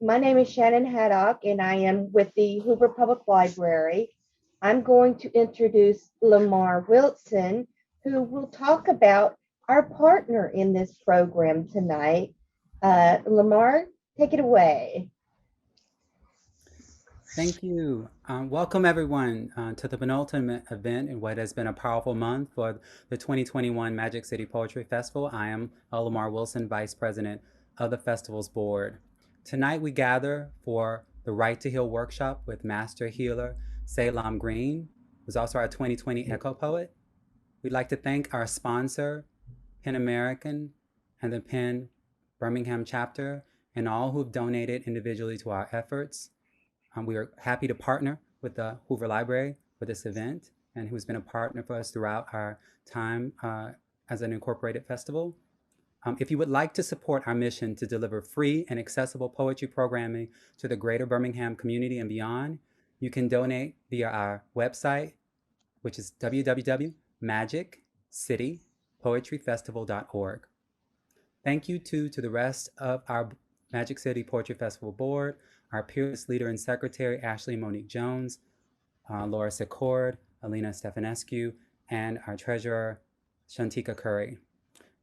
My name is Shannon Haddock, and I am with the Hoover Public Library. I'm going to introduce Lamar Wilson, who will talk about our partner in this program tonight. Lamar, take it away. Thank you. Welcome everyone to the penultimate event in what has been a powerful month for the 2021 Magic City Poetry Festival. I am Lamar Wilson, Vice President of the Festival's Board. Tonight we gather for the Right to Heal workshop with Master Healer Salaam Green, who's also our 2020 Echo Poet. We'd like to thank our sponsor, Penn American, and the Penn Birmingham chapter, and all who've donated individually to our efforts. We are happy to partner with the Hoover Library for this event and who's been a partner for us throughout our time as an incorporated festival. If you would like to support our mission to deliver free and accessible poetry programming to the greater Birmingham community and beyond, you can donate via our website, which is www.magiccitypoetryfestival.org. Thank you to the rest of our Magic City Poetry Festival Board, our peerless leader and secretary, Ashley Monique Jones, Laura Secord, Alina Stefanescu, and our treasurer, Shantika Curry.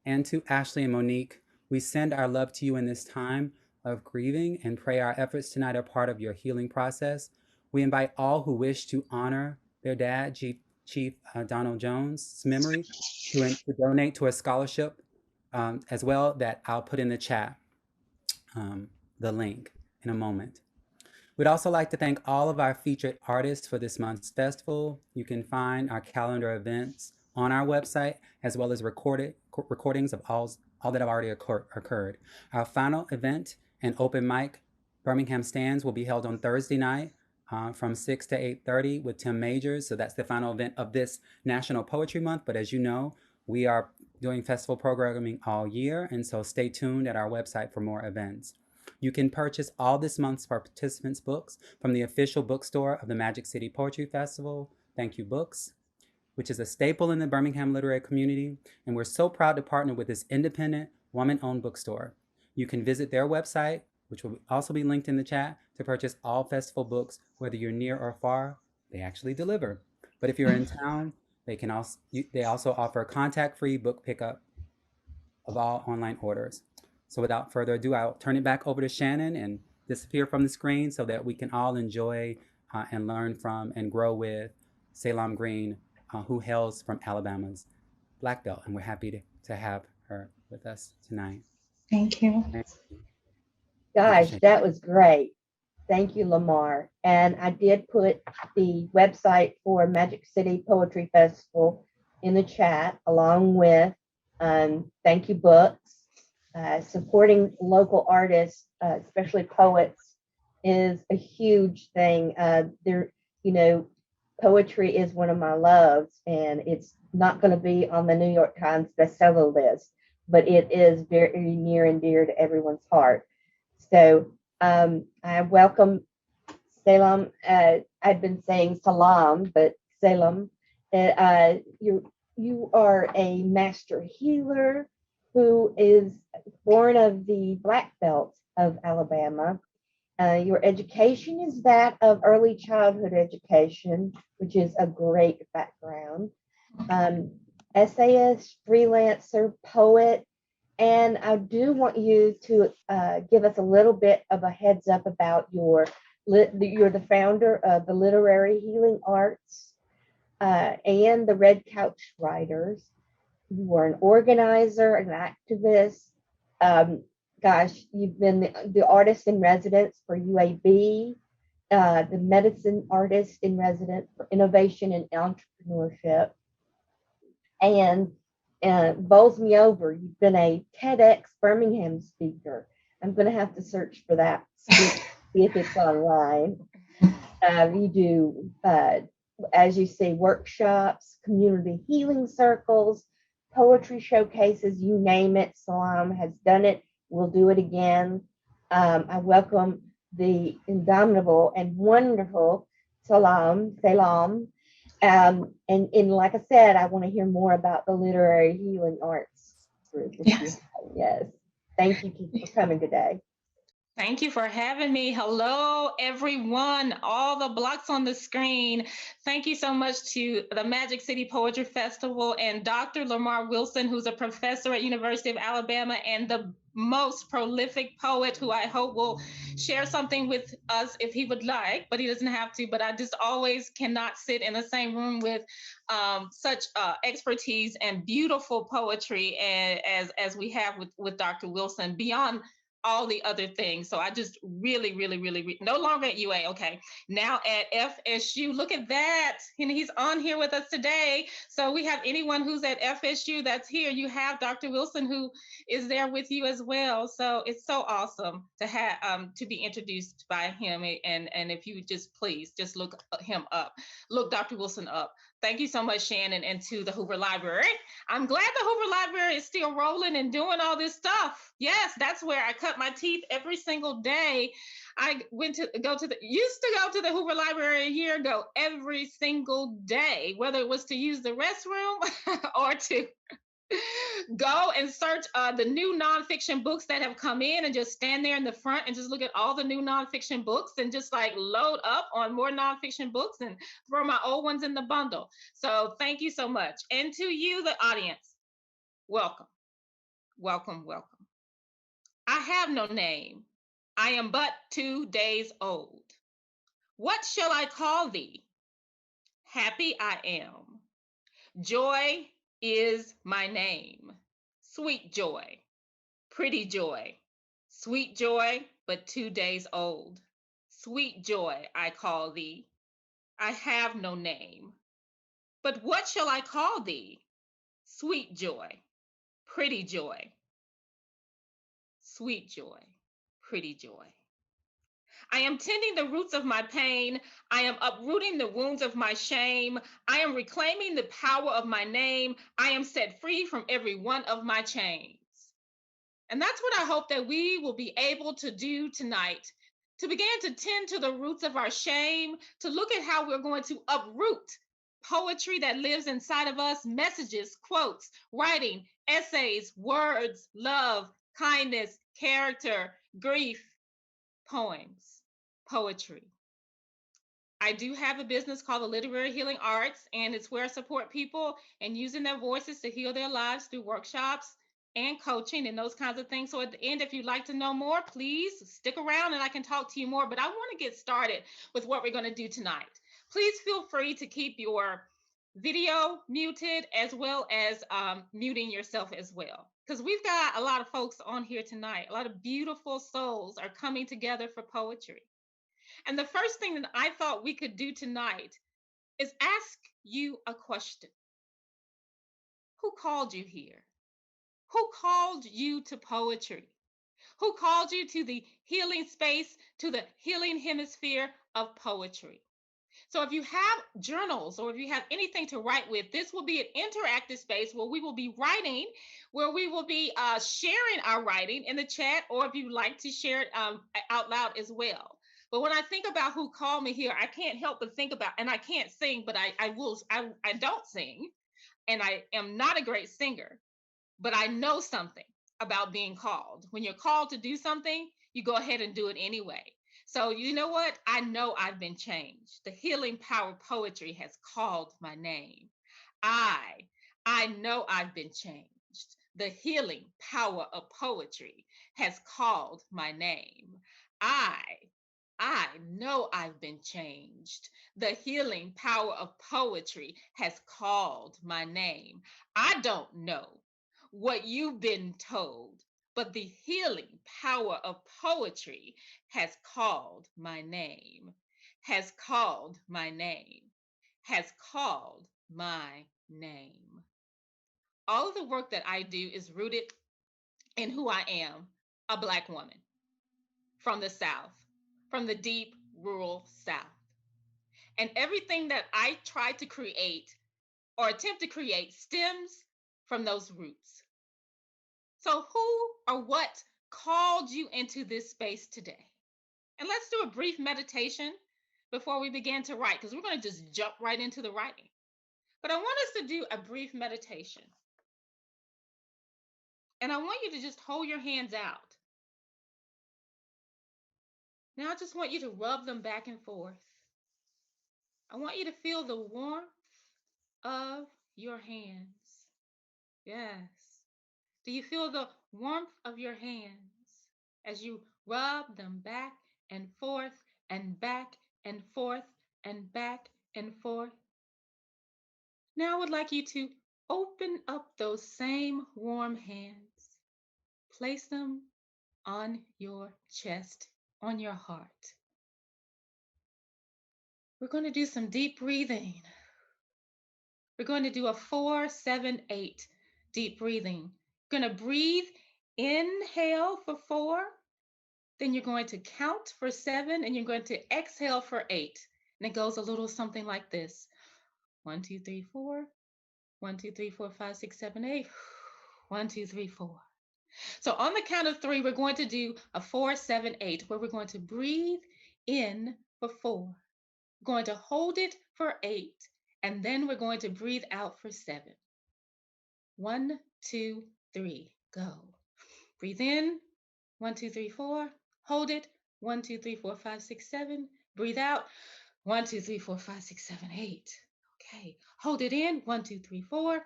And to Ashley and Monique, we send our love to you in this time of grieving and pray our efforts tonight are part of your healing process. We invite all who wish to honor their dad, Chief Donald Jones' memory, to donate to a scholarship as well that I'll put in the chat, the link in a moment. We'd also like to thank all of our featured artists for this month's festival. You can find our calendar events on our website, as well as recordings of all that have already occurred. Our final event and open mic, Birmingham Stands, will be held on Thursday night from 6 to 8:30 with Tim Majors. So that's the final event of this National Poetry Month. But as you know, we are doing festival programming all year, and so stay tuned at our website for more events. You can purchase all this month's participants' books from the official bookstore of the Magic City Poetry Festival, Thank You Books, which is a staple in the Birmingham literary community, and we're so proud to partner with this independent, woman-owned bookstore. You can visit their website, which will also be linked in the chat, to purchase all festival books, whether you're near or far. They actually deliver. But if you're in town, they also offer contact-free book pickup of all online orders. So without further ado, I'll turn it back over to Shannon and disappear from the screen so that we can all enjoy and learn from and grow with Salaam Green, who hails from Alabama's Black Belt. And we're happy to have her with us tonight. Thank you. Gosh, that was great. Thank you, Lamar. And I did put the website for Magic City Poetry Festival in the chat, along with Thank You Books. Supporting local artists, especially poets, is a huge thing. Poetry is one of my loves, and it's not going to be on the New York Times bestseller list, but it is very near and dear to everyone's heart. So I welcome Salaam. I've been saying Salam, but Salaam, you are a master healer who is born of the Black Belt of Alabama. Your education is that of early childhood education, which is a great background. Essayist, freelancer, poet, and I do want you to give us a little bit of a heads up about you're the founder of the Literary Healing Arts and the Red Couch Writers. You are an organizer, an activist. You've been the artist in residence for UAB, the medicine artist in residence for innovation and entrepreneurship. And bowls me over, you've been a TEDx Birmingham speaker. I'm going to have to search for that, see if it's online. You do, as you say, workshops, community healing circles, poetry showcases, you name it. Salaam has done it. We'll do it again. I welcome the indomitable and wonderful Salaam. And like I said, I want to hear more about the Literary Healing Arts group. Yes. Yes. Thank you for coming today. Thank you for having me. Hello, everyone. All the blocks on the screen. Thank you so much to the Magic City Poetry Festival and Dr. Lamar Wilson, who's a professor at University of Alabama and the most prolific poet who I hope will share something with us if he would like, but he doesn't have to. But I just always cannot sit in the same room with such expertise and beautiful poetry as we have with Dr. Wilson beyond all the other things. So I just really, no longer at UA. Okay. Now at FSU. Look at that. And he's on here with us today. So we have anyone who's at FSU that's here. You have Dr. Wilson who is there with you as well. So it's so awesome to have to be introduced by him. And if you would just please just look him up. Look Dr. Wilson up. Thank you so much, Shannon, and to the Hoover Library. I'm glad the Hoover Library is still rolling and doing all this stuff. Yes, that's where I cut my teeth every single day. I used to go to the Hoover Library a year ago every single day, whether it was to use the restroom or to go and search the new nonfiction books that have come in and just stand there in the front and just look at all the new nonfiction books and just like load up on more nonfiction books and throw my old ones in the bundle. So thank you so much. And to you, the audience, welcome, welcome, welcome. I have no name. I am but 2 days old. What shall I call thee? Happy I am. Joy is my name. Sweet joy, pretty joy, sweet joy, but 2 days old. Sweet joy, I call thee. I have no name. But what shall I call thee? Sweet joy, pretty joy, sweet joy, pretty joy. I am tending the roots of my pain. I am uprooting the wounds of my shame. I am reclaiming the power of my name. I am set free from every one of my chains. And that's what I hope that we will be able to do tonight, to begin to tend to the roots of our shame, to look at how we're going to uproot poetry that lives inside of us, messages, quotes, writing, essays, words, love, kindness, character, grief, poems, poetry. I do have a business called the Literary Healing Arts, and it's where I support people and using their voices to heal their lives through workshops and coaching and those kinds of things. So at the end, if you'd like to know more, please stick around and I can talk to you more. But I want to get started with what we're going to do tonight. Please feel free to keep your video muted as well as muting yourself as well. Because we've got a lot of folks on here tonight. A lot of beautiful souls are coming together for poetry. And the first thing that I thought we could do tonight is ask you a question. Who called you here? Who called you to poetry? Who called you to the healing space, to the healing hemisphere of poetry? So if you have journals or if you have anything to write with, this will be an interactive space where we will be writing, where we will be sharing our writing in the chat, or if you'd like to share it out loud as well. But when I think about who called me here, I can't help but think about, and I can't sing, but I don't sing, and I am not a great singer, but I know something about being called. When you're called to do something, you go ahead and do it anyway. So you know what? I know I've been changed. The healing power of poetry has called my name. I know I've been changed. The healing power of poetry has called my name. I know I've been changed. The healing power of poetry has called my name. I don't know what you've been told, but the healing power of poetry has called my name, has called my name, has called my name. All of the work that I do is rooted in who I am, a Black woman from the South, from the deep rural South. And everything that I try to create or attempt to create stems from those roots. So who or what called you into this space today? And let's do a brief meditation before we begin to write, because we're going to just jump right into the writing. But I want us to do a brief meditation. And I want you to just hold your hands out. Now I just want you to rub them back and forth. I want you to feel the warmth of your hands. Yes. Do you feel the warmth of your hands as you rub them back and forth and back and forth and back and forth? Now I would like you to open up those same warm hands. Place them on your chest, on your heart. We're going to do some deep breathing. We're going to do a 4, 7, 8 deep breathing. You're going to breathe, inhale for 4, then you're going to count for 7, and you're going to exhale for 8. And it goes a little something like this. 1, 2, 3, 4. 1, 2, 3, 4, 5, 6, 7, 8. 1, 2, 3, 4. So on the count of 3, we're going to do a 4, 7, 8, where we're going to breathe in for 4. We're going to hold it for 8, and then we're going to breathe out for 7. 1, 2, 3, go. Breathe in, 1, 2, 3, 4. Hold it, 1, 2, 3, 4, 5, 6, 7. Breathe out, 1, 2, 3, 4, 5, 6, 7, 8. Okay, hold it in, 1, 2, 3, 4.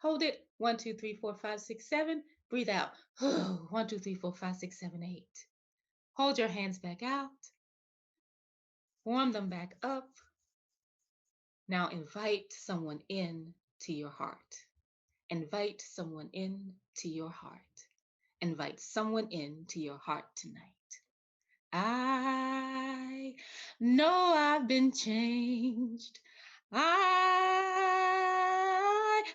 Hold it, 1, 2, 3, 4, 5, 6, 7. Breathe out, 1, 2, 3, 4, 5, 6, 7, 8. Hold your hands back out. Warm them back up. Now invite someone in to your heart. Invite someone in to your heart. Invite someone in to your heart tonight. I know I've been changed. I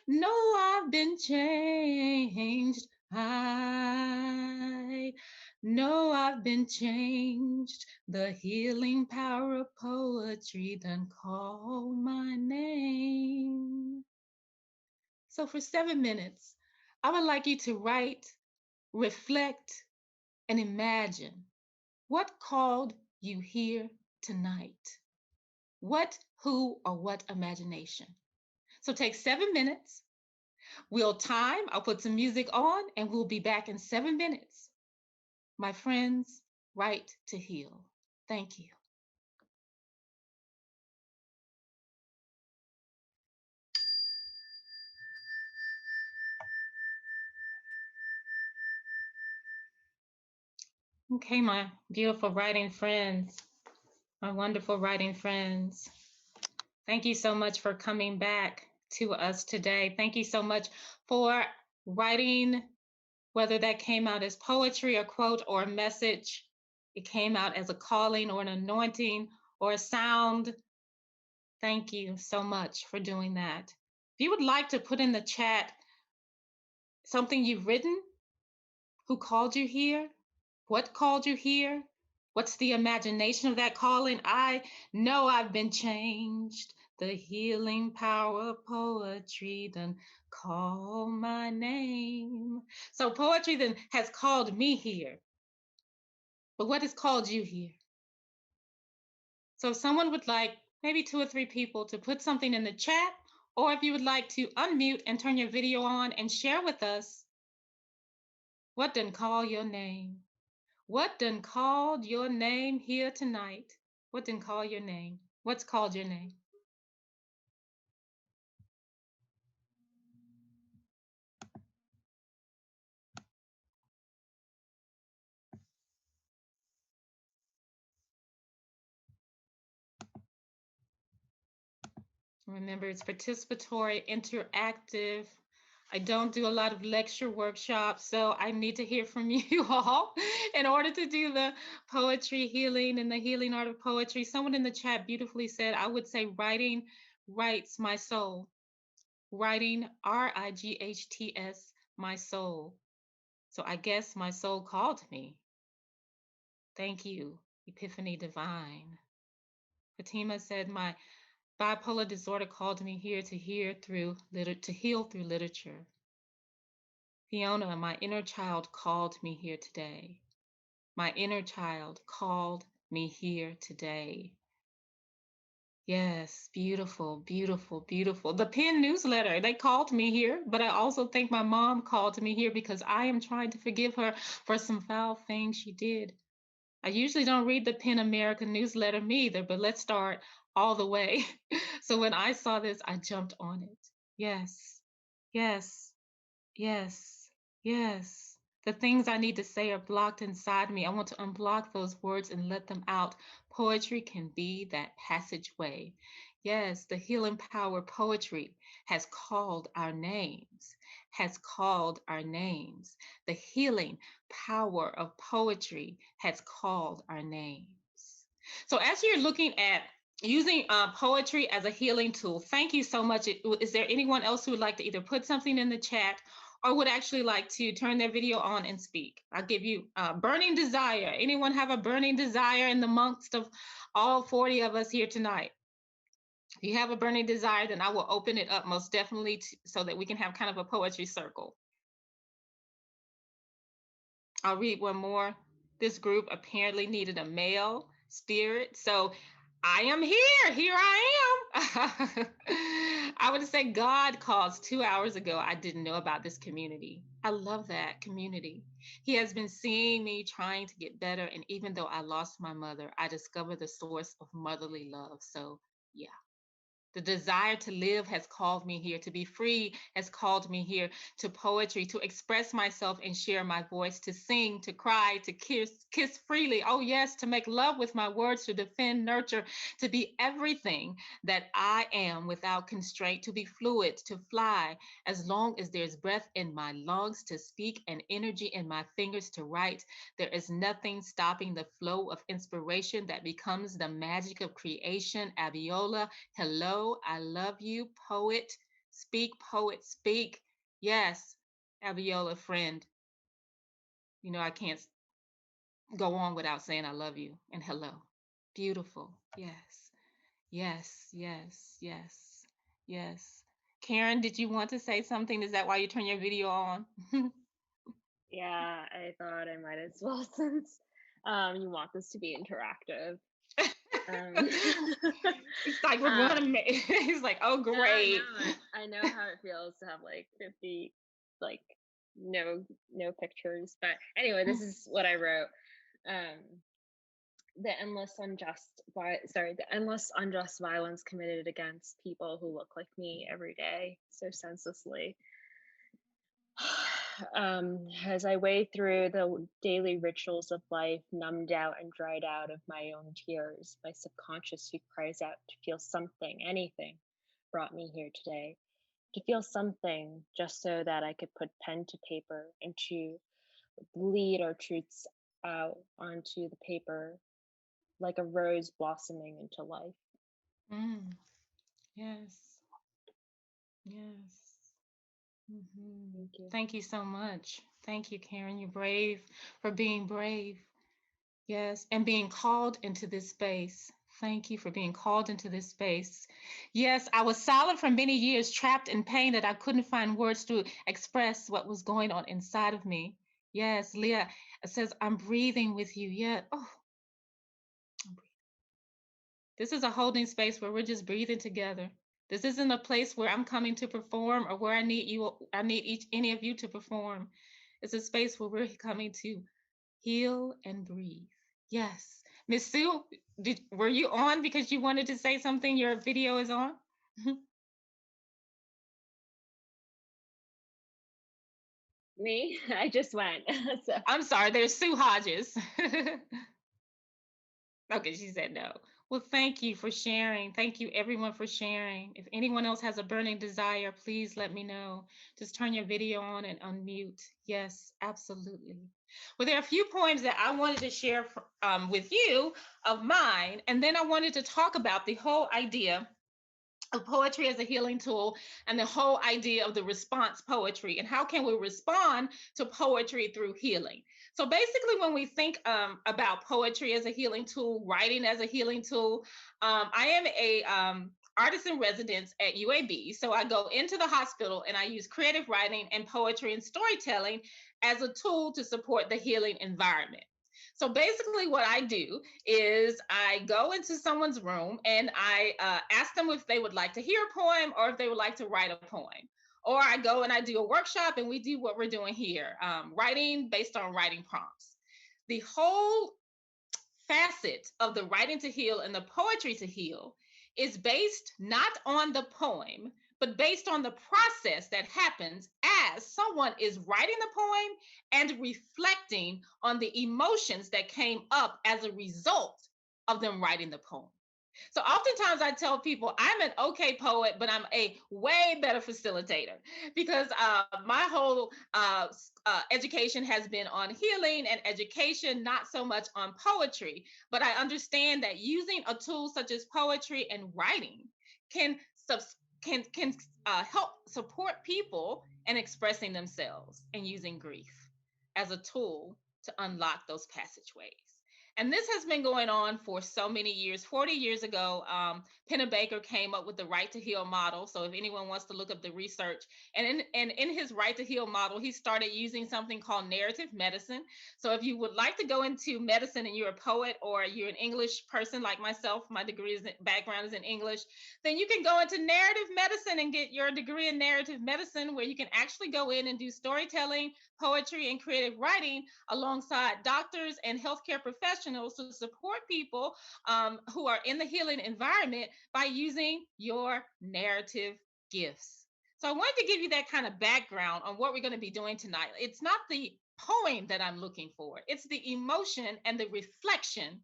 know I've been changed. I know I've been changed. The healing power of poetry done call my name. So for 7 minutes, I would like you to write, reflect, and imagine what called you here tonight. What, who, or what imagination? So take 7 minutes. We'll time, I'll put some music on, and we'll be back in 7 minutes. My friends, write to heal. Thank you. Okay, my beautiful writing friends, my wonderful writing friends. Thank you so much for coming back to us today. Thank you so much for writing, whether that came out as poetry, a quote, or a message. It came out as a calling or an anointing or a sound. Thank you so much for doing that. If you would like to put in the chat something you've written, who called you here, what called you here, what's the imagination of that calling? I know I've been changed. The healing power of poetry done call my name. So poetry then has called me here. But what has called you here? So if someone would like, maybe 2 or 3 people, to put something in the chat, or if you would like to unmute and turn your video on and share with us, what done call your name? What done called your name here tonight? What done call your name? What's called your name? Remember, it's participatory, interactive. I don't do a lot of lecture workshops, so I need to hear from you all in order to do the poetry healing and the healing art of poetry. Someone in the chat beautifully said, I would say writing writes my soul. Writing, R-I-G-H-T-S, my soul. So I guess my soul called me. Thank you, Epiphany Divine. Fatima said, my bipolar disorder called me here to heal through literature. Fiona, my inner child called me here today. My inner child called me here today. Yes, beautiful, beautiful, beautiful. The Penn newsletter, they called me here, but I also think my mom called me here because I am trying to forgive her for some foul things she did. I usually don't read the PEN America newsletter either, but let's start all the way. So when I saw this, I jumped on it. Yes, yes, yes, yes. The things I need to say are blocked inside me. I want to unblock those words and let them out. Poetry can be that passageway. Yes, the healing power poetry has called our names, has called our names. The healing power of poetry has called our names. So as you're looking at using poetry as a healing tool, thank you so much. Is there anyone else who would like to either put something in the chat or would actually like to turn their video on and speak? I'll give you burning desire. Anyone have a burning desire in the amongst of all 40 of us here tonight? If you have a burning desire, then I will open it up most definitely so that we can have kind of a poetry circle. I'll read one more. This group apparently needed a male spirit. So I am here. Here I am. I would say God calls 2 hours ago. I didn't know about this community. I love that community. He has been seeing me trying to get better. And even though I lost my mother, I discovered the source of motherly love. So yeah. The desire to live has called me here. To be free has called me here. To poetry, to express myself and share my voice, to sing, to cry, to kiss freely. Oh, yes, to make love with my words, to defend, nurture, to be everything that I am without constraint, to be fluid, to fly as long as there's breath in my lungs, to speak and energy in my fingers to write. There is nothing stopping the flow of inspiration that becomes the magic of creation. Abiola, hello, I love you, poet. Speak, poet, speak. Yes, Abiola, friend. You know, I can't go on without saying I love you and hello. Beautiful. Yes, yes, yes, yes, yes. Karen, did you want to say something? Is that why you turn your video on? Yeah, I thought I might as well since you want this to be interactive. It's like we're going to make. He's like, oh, great. I know how it feels to have like 50 like no pictures. But anyway, this is what I wrote. The endless unjust violence committed against people who look like me every day so senselessly. As I wade through the daily rituals of life, numbed out and dried out of my own tears, my subconscious who cries out to feel something, anything, brought me here today. To feel something just so that I could put pen to paper and to bleed our truths out onto the paper like a rose blossoming into life. Yes. Yes. Thank you. Thank you so much. Thank you, Karen. You're brave for being brave. Yes. And being called into this space. Thank you for being called into this space. Yes, I was silent for many years, trapped in pain that I couldn't find words to express what was going on inside of me. Yes, Leah says, I'm breathing with you. Yeah. Oh, I'm breathing. This is a holding space where we're just breathing together. This isn't a place where I'm coming to perform or where I need any of you to perform. It's a space where we're coming to heal and breathe. Yes. Miss Sue, were you on because you wanted to say something? Your video is on. Me? I just went. So. I'm sorry, there's Sue Hodges. Okay, she said no. Well, thank you for sharing. Thank you, everyone, for sharing. If anyone else has a burning desire, please let me know. Just turn your video on and unmute. Yes, absolutely. Well, there are a few poems that I wanted to share with you of mine, and then I wanted to talk about the whole idea of poetry as a healing tool and the whole idea of the response poetry and how can we respond to poetry through healing. So basically when we think about poetry as a healing tool, writing as a healing tool, I am a artist in residence at UAB. So I go into the hospital and I use creative writing and poetry and storytelling as a tool to support the healing environment. So basically what I do is I go into someone's room and I ask them if they would like to hear a poem or if they would like to write a poem. Or I go and I do a workshop and we do what we're doing here, writing based on writing prompts. The whole facet of the writing to heal and the poetry to heal is based not on the poem, but based on the process that happens as someone is writing the poem and reflecting on the emotions that came up as a result of them writing the poem. So oftentimes I tell people I'm an okay poet, but I'm a way better facilitator because my whole education has been on healing and education, not so much on poetry. But I understand that using a tool such as poetry and writing can help support people in expressing themselves and using grief as a tool to unlock those passageways. And this has been going on for so many years. 40 years ago, Pennebaker came up with the Right to Heal model. So if anyone wants to look up the research, and in his Right to Heal model, he started using something called narrative medicine. So if you would like to go into medicine and you're a poet or you're an English person like myself, my background is in English, then you can go into narrative medicine and get your degree in narrative medicine, where you can actually go in and do storytelling, poetry, and creative writing alongside doctors and healthcare professionals to support people who are in the healing environment by using your narrative gifts. So I wanted to give you that kind of background on what we're going to be doing tonight. It's not the poem that I'm looking for. It's the emotion and the reflection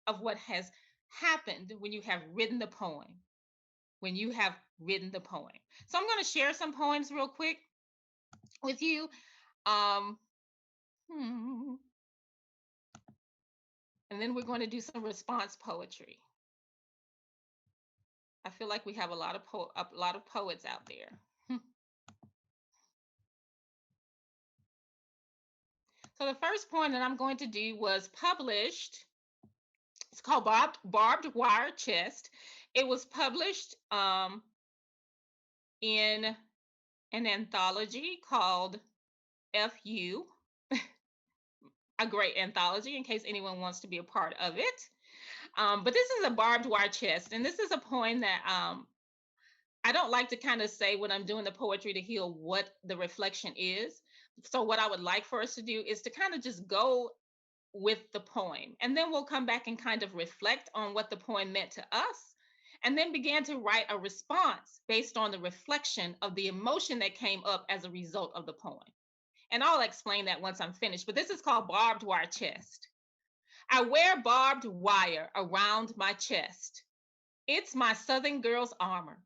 of what has happened when you have written the poem. When you have written the poem. So I'm going to share some poems real quick with you. And then we're going to do some response poetry. I feel like we have a lot of poets out there. So the first poem that I'm going to do was published. It's called Barbed Wire Chest. It was published in an anthology called FU, a great anthology in case anyone wants to be a part of it. But this is a barbed wire chest, and this is a poem that I don't like to kind of say when I'm doing the poetry to heal what the reflection is. So what I would like for us to do is to kind of just go with the poem, and then we'll come back and kind of reflect on what the poem meant to us, and then began to write a response based on the reflection of the emotion that came up as a result of the poem. And I'll explain that once I'm finished, but this is called Barbed Wire Chest. I wear barbed wire around my chest. It's my Southern girl's armor,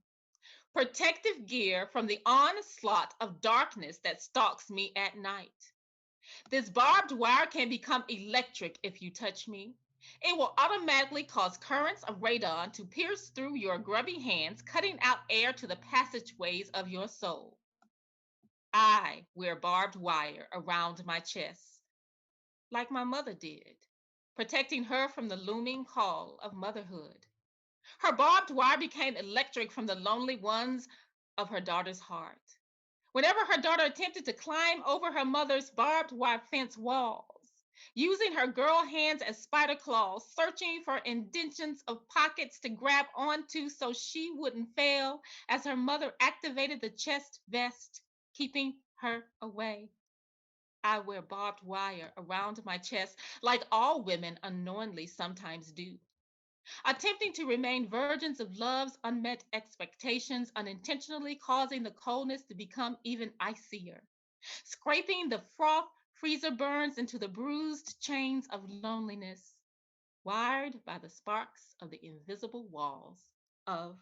protective gear from the onslaught of darkness that stalks me at night. This barbed wire can become electric if you touch me. It will automatically cause currents of radon to pierce through your grubby hands, cutting out air to the passageways of your soul. I wear barbed wire around my chest, like my mother did, protecting her from the looming call of motherhood. Her barbed wire became electric from the lonely ones of her daughter's heart. Whenever her daughter attempted to climb over her mother's barbed wire fence walls, using her girl hands as spider claws, searching for indentions of pockets to grab onto so she wouldn't fail as her mother activated the chest vest, keeping her away. I wear barbed wire around my chest like all women unknowingly sometimes do, attempting to remain virgins of love's unmet expectations, unintentionally causing the coldness to become even icier, scraping the froth freezer burns into the bruised chains of loneliness, wired by the sparks of the invisible walls of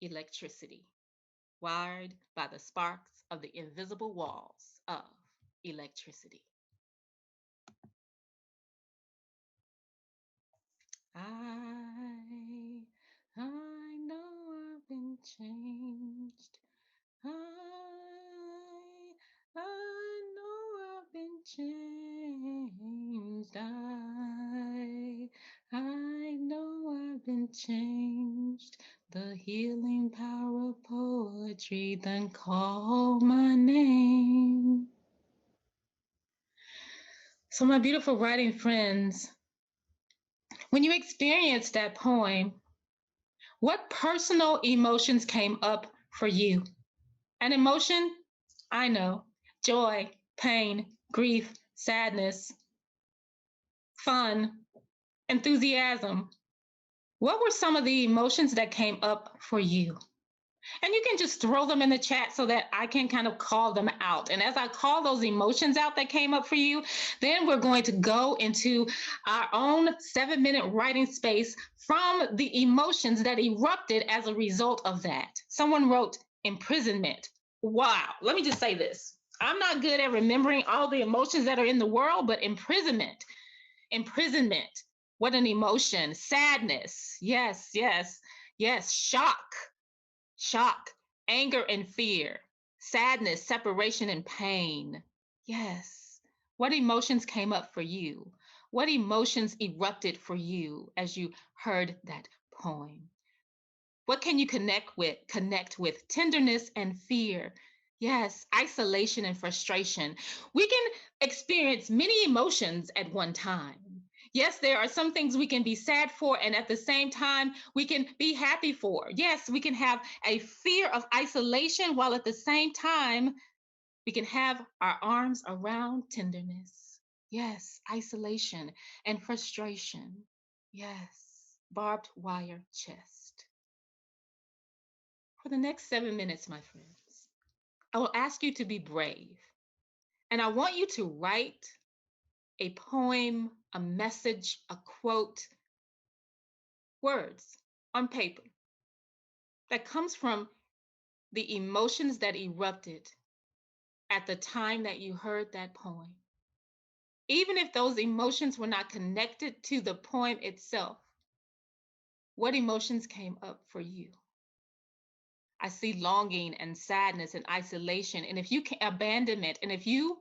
electricity, wired by the sparks of the invisible walls of electricity. I know I've been changed. I know I've been changed. I know I've been changed. The healing power of poetry then call my name. So my beautiful writing friends, when you experienced that poem, what personal emotions came up for you? An emotion? I know. Joy, pain, grief, sadness, fun, enthusiasm. What were some of the emotions that came up for you? And you can just throw them in the chat so that I can kind of call them out. And as I call those emotions out that came up for you, then we're going to go into our own 7-minute writing space from the emotions that erupted as a result of that. Someone wrote imprisonment. Wow. Let me just say this. I'm not good at remembering all the emotions that are in the world, but imprisonment. What an emotion. Sadness. Yes. Shock, anger and fear, sadness, separation and pain. Yes. What emotions came up for you? What emotions erupted for you as you heard that poem? What can you connect with? Tenderness and fear. Yes, isolation and frustration. We can experience many emotions at one time. Yes, there are some things we can be sad for, and at the same time, we can be happy for. Yes, we can have a fear of isolation, while at the same time, we can have our arms around tenderness. Yes, isolation and frustration. Yes, barbed wire chest. For the next 7 minutes, my friends, I will ask you to be brave. And I want you to write a poem, a message, a quote, words on paper that comes from the emotions that erupted at the time that you heard that poem. Even if those emotions were not connected to the poem itself, what emotions came up for you? I see longing and sadness and isolation. And if you can, abandonment, and if you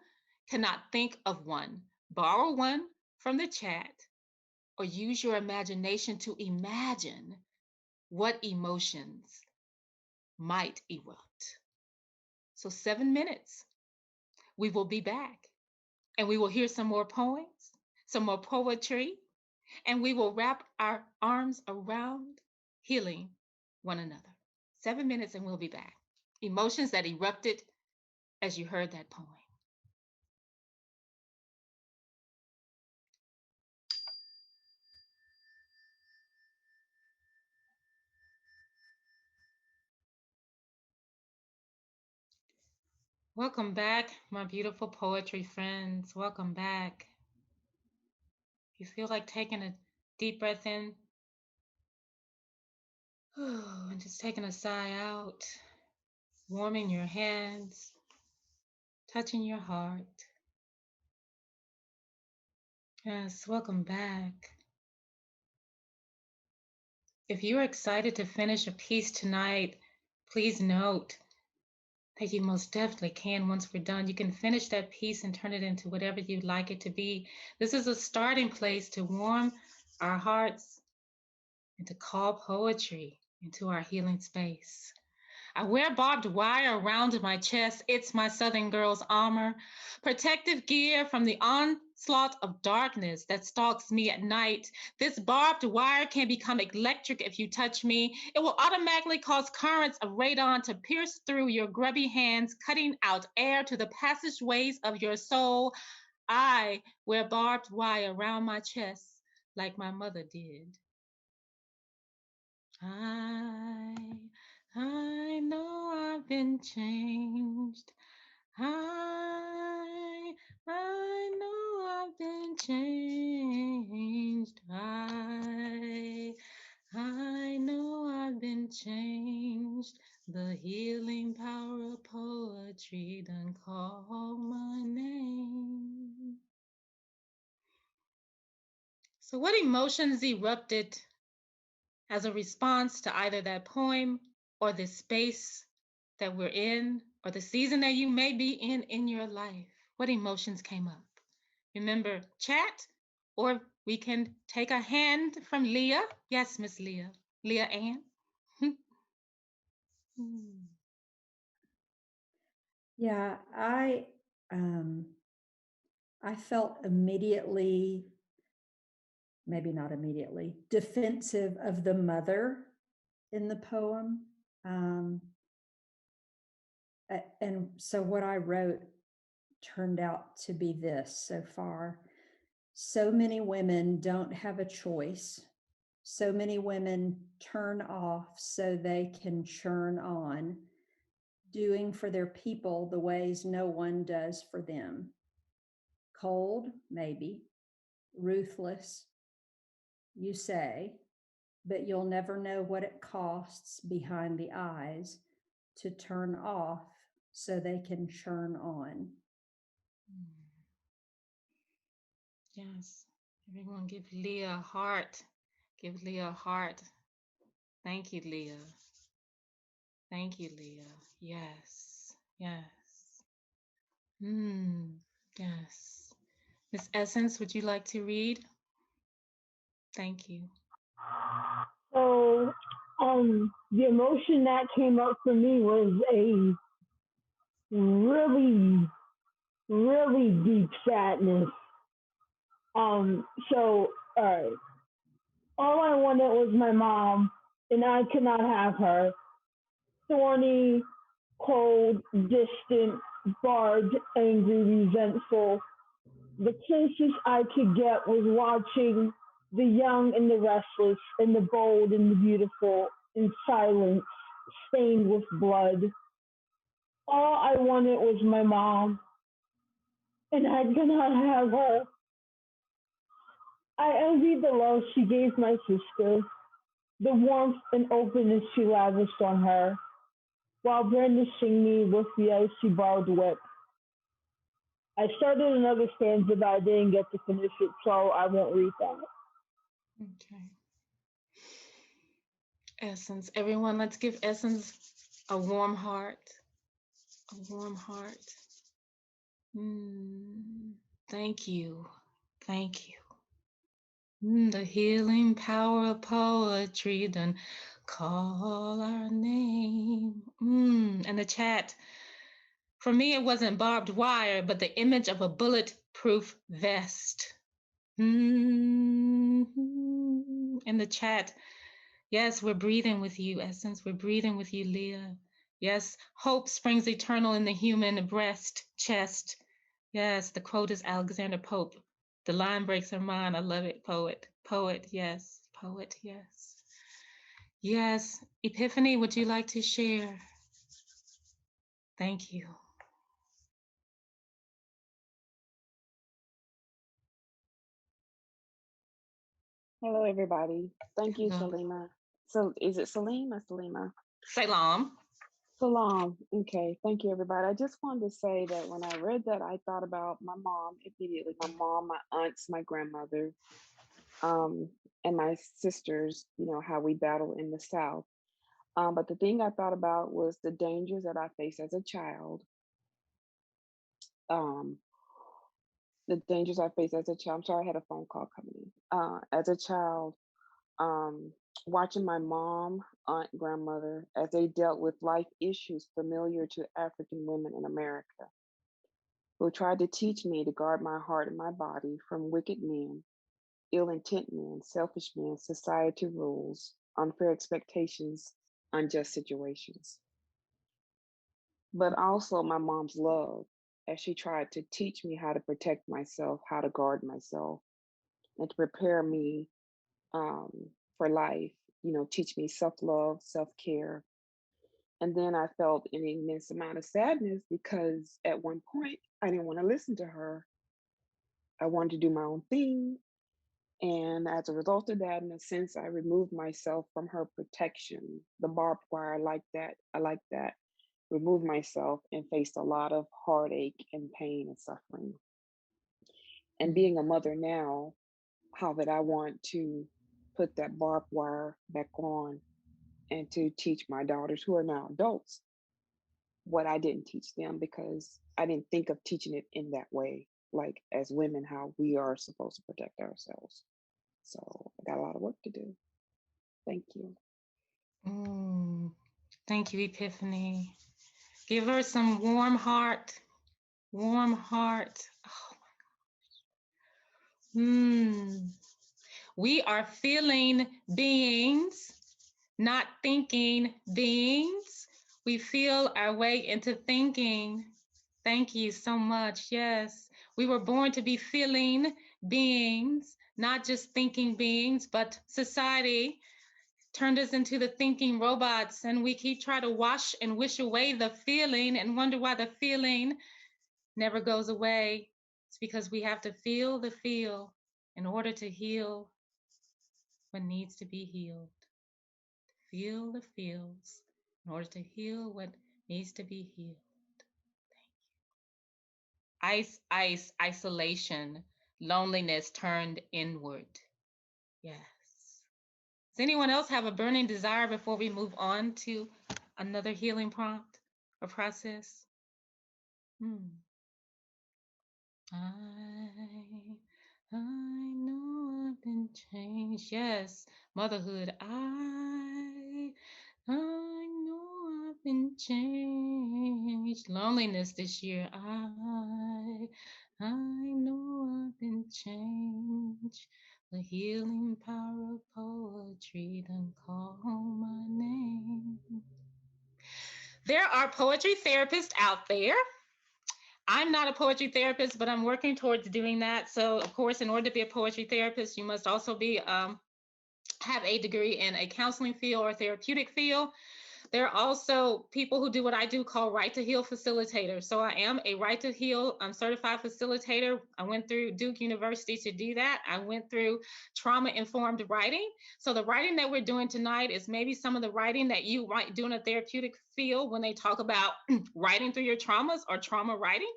cannot think of one, borrow one from the chat or use your imagination to imagine what emotions might erupt. So 7 minutes, we will be back and we will hear some more poems, some more poetry, and we will wrap our arms around healing one another. 7 minutes and we'll be back. Emotions that erupted as you heard that poem. Welcome back, my beautiful poetry friends. Welcome back. You feel like taking a deep breath in and just taking a sigh out, warming your hands, touching your heart. Yes, welcome back. If you're excited to finish a piece tonight, please note that you most definitely can. Once we're done, you can finish that piece and turn it into whatever you'd like it to be. This is a starting place to warm our hearts and to call poetry into our healing space. I wear barbed wire around my chest. It's my Southern girl's armor, protective gear from the onslaught of darkness that stalks me at night. This barbed wire can become electric if you touch me. It will automatically cause currents of radon to pierce through your grubby hands, cutting out air to the passageways of your soul. I wear barbed wire around my chest like my mother did. I know I've been changed. I know I've been changed. I know I've been changed. The healing power of poetry done called my name. So what emotions erupted as a response to either that poem or the space that we're in or the season that you may be in your life? What emotions came up? Remember, chat, or we can take a hand from Leah. Yes, Miss Leah. Leah Ann. Yeah, I felt immediately, maybe not immediately, defensive of the mother in the poem. And so what I wrote turned out to be this so far. So many women don't have a choice. So many women turn off so they can churn on, doing for their people the ways no one does for them. Cold, maybe. Ruthless, you say, but you'll never know what it costs behind the eyes to turn off so they can churn on. Yes. Everyone give Leah a heart. Give Leah a heart. Thank you, Leah. Thank you, Leah. Yes. Yes. Yes. Miss Essence, would you like to read? Thank you. So, the emotion that came up for me was a really, really deep sadness. So, all I wanted was my mom, and I could not have her. Thorny, cold, distant, barbed, angry, resentful. The closest I could get was watching the young and the restless, and the bold and the beautiful in silence, stained with blood. All I wanted was my mom, and I could not have her. I envied the love she gave my sister, the warmth and openness she lavished on her, while brandishing me with the icy barbed whip. I started another stanza, but I didn't get to finish it, so I won't read that. Okay. Essence. Everyone, let's give Essence a warm heart. A warm heart. Thank you. Thank you. The healing power of poetry done call our name. And the chat. For me, it wasn't barbed wire, but the image of a bulletproof vest. In the chat. Yes, we're breathing with you, Essence. We're breathing with you, Leah. Yes, hope springs eternal in the human breast, chest. Yes, the quote is Alexander Pope. The line breaks her mind. I love it. Poet, poet, yes. Poet, yes. Yes, Epiphany, would you like to share? Thank you. Hello, everybody. Thank you, Hello. Salima. So, is it Salim or Salima? Salaam. Salam. Okay. Thank you, everybody. I just wanted to say that when I read that, I thought about my mom immediately. My mom, my aunts, my grandmother, and my sisters. You know how we battle in the South. But the thing I thought about was the dangers that I faced as a child. Um, the dangers I faced as a child. I'm sorry, I had a phone call coming in. As a child, um, watching my mom, aunt, grandmother as they dealt with life issues familiar to African women in America, who tried to teach me to guard my heart and my body from wicked men, ill intent men, selfish men, society rules, unfair expectations, unjust situations. But also my mom's love as she tried to teach me how to protect myself, how to guard myself, and to prepare me for life, you know, teach me self-love, self-care. And then I felt an immense amount of sadness because at one point I didn't want to listen to her. I wanted to do my own thing. And as a result of that, in a sense, I removed myself from her protection. The barbed wire, I like that. Removed myself and faced a lot of heartache and pain and suffering. And being a mother now, how that I want to put that barbed wire back on and to teach my daughters who are now adults what I didn't teach them because I didn't think of teaching it in that way, like as women, how we are supposed to protect ourselves. So I got a lot of work to do. Thank you. Thank you, Epiphany. Give her some warm heart. Warm heart. Oh my gosh. We are feeling beings, not thinking beings. We feel our way into thinking. Thank you so much. Yes, we were born to be feeling beings, not just thinking beings, but society turned us into the thinking robots, and we keep trying to wash and wish away the feeling and wonder why the feeling never goes away. It's because we have to feel the feel in order to heal what needs to be healed. Feel the feels in order to heal what needs to be healed. Isolation, loneliness turned inward. Yes. Does anyone else have a burning desire before we move on to another healing prompt or process? I know I've been changed. Yes, motherhood. I know I've been changed. Loneliness this year. I know I've been changed. The healing power of poetry done call my name. There are poetry therapists out there. I'm not a poetry therapist, but I'm working towards doing that. So, of course, in order to be a poetry therapist, you must also be have a degree in a counseling field or therapeutic field. There are also people who do what I do called Right to Heal facilitators. So I am a Right to Heal certified facilitator. I went through Duke University to do that. I went through trauma-informed writing. So the writing that we're doing tonight is maybe some of the writing that you might do in a therapeutic field when they talk about writing through your traumas or trauma writing.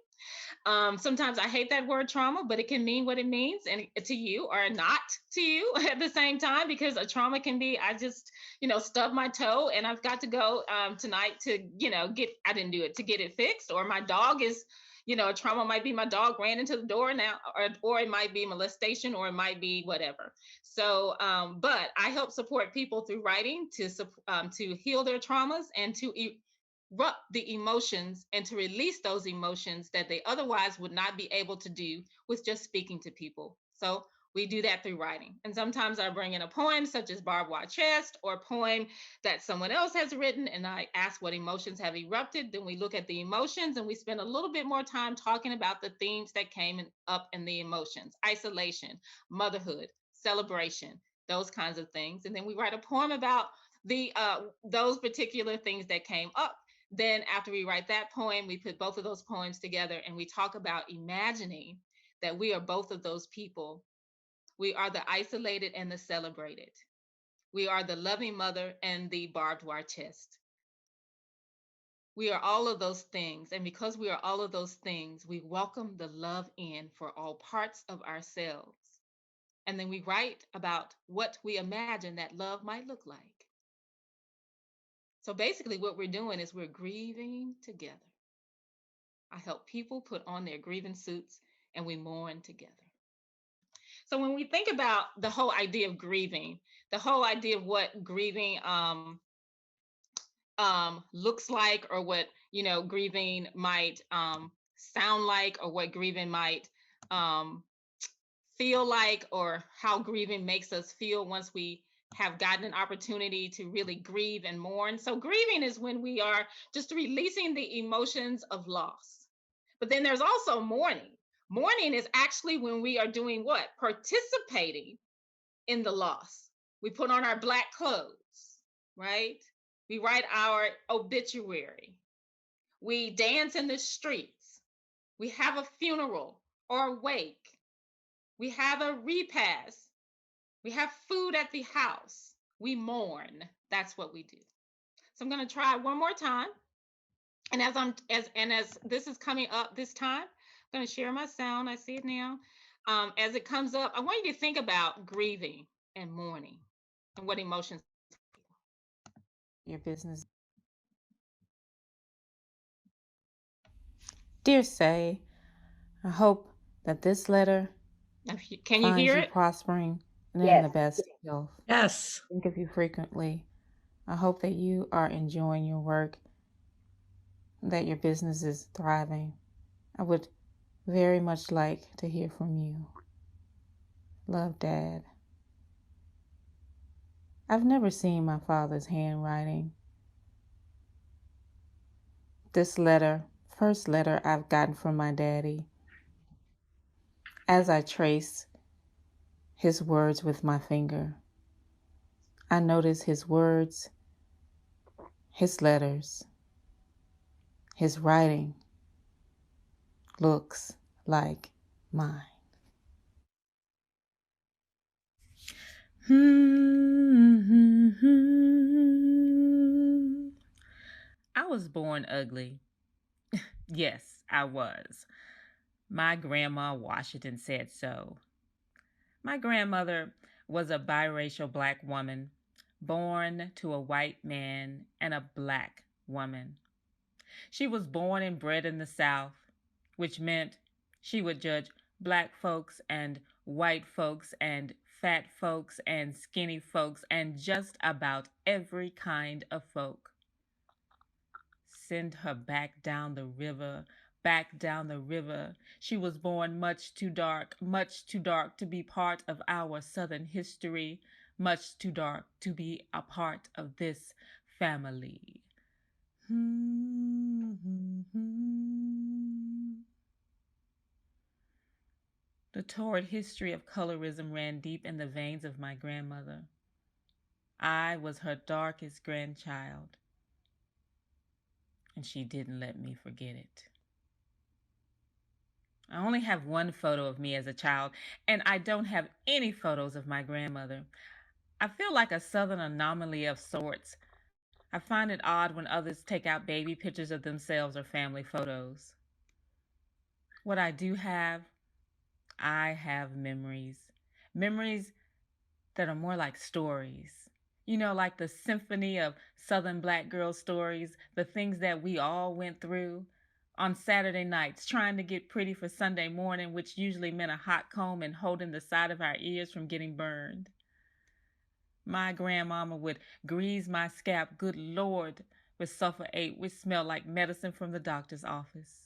Sometimes I hate that word trauma, but it can mean what it means and to you or not to you at the same time, because a trauma can be, I just, stubbed my toe and I've got to go tonight to, I didn't do it to get it fixed, or my dog is, a trauma might be my dog ran into the door now, or it might be molestation, or it might be whatever. So, but I help support people through writing to heal their traumas and to the emotions and to release those emotions that they otherwise would not be able to do with just speaking to people. So we do that through writing. And sometimes I bring in a poem such as Barbed Wire Chest, or a poem that someone else has written, and I ask what emotions have erupted. Then we look at the emotions and we spend a little bit more time talking about the themes that came up in the emotions: isolation, motherhood, celebration, those kinds of things. And then we write a poem about those particular things that came up. Then after we write that poem, we put both of those poems together and we talk about imagining that we are both of those people. We are the isolated and the celebrated. We are the loving mother and the barbed wire chest. We are all of those things. And because we are all of those things, we welcome the love in for all parts of ourselves. And then we write about what we imagine that love might look like. So basically what we're doing is we're grieving together. I help people put on their grieving suits and we mourn together. So when we think about the whole idea of grieving, the whole idea of what grieving looks like, or what, grieving might sound like, or what grieving might feel like, or how grieving makes us feel once we have gotten an opportunity to really grieve and mourn. So grieving is when we are just releasing the emotions of loss. But then there's also mourning. Mourning is actually when we are doing what? Participating in the loss. We put on our black clothes, right? We write our obituary. We dance in the streets. We have a funeral or a wake. We have a repast. We have food at the house. We mourn. That's what we do. So I'm going to try one more time. And as this is coming up this time, I'm going to share my sound. I see it now. As it comes up, I want you to think about grieving and mourning and what emotions. Your business. Dear Say, I hope that this letter Can you finds hear you it? prospering and in Yes. the best health. Yes. Think of you frequently. I hope that you are enjoying your work, that your business is thriving. I would very much like to hear from you. Love, Dad. I've never seen my father's handwriting. This letter, first letter I've gotten from my daddy. As I trace his words with my finger. I notice his words, his letters, his writing looks like mine. I was born ugly. Yes, I was. My grandma Washington said so. My grandmother was a biracial black woman, born to a white man and a black woman. She was born and bred in the South, which meant she would judge black folks and white folks and fat folks and skinny folks and just about every kind of folk. Send her back down the river, back down the river. She was born much too dark to be part of our Southern history, much too dark to be a part of this family. The torrid history of colorism ran deep in the veins of my grandmother. I was her darkest grandchild, and she didn't let me forget it. I only have one photo of me as a child, and I don't have any photos of my grandmother. I feel like a Southern anomaly of sorts. I find it odd when others take out baby pictures of themselves or family photos. What I do have, I have memories. Memories that are more like stories. You know, like the symphony of Southern black girl stories, the things that we all went through on Saturday nights, trying to get pretty for Sunday morning, which usually meant a hot comb and holding the side of our ears from getting burned. My grandmama would grease my scalp, good Lord, with sulfur-8, which smelled like medicine from the doctor's office.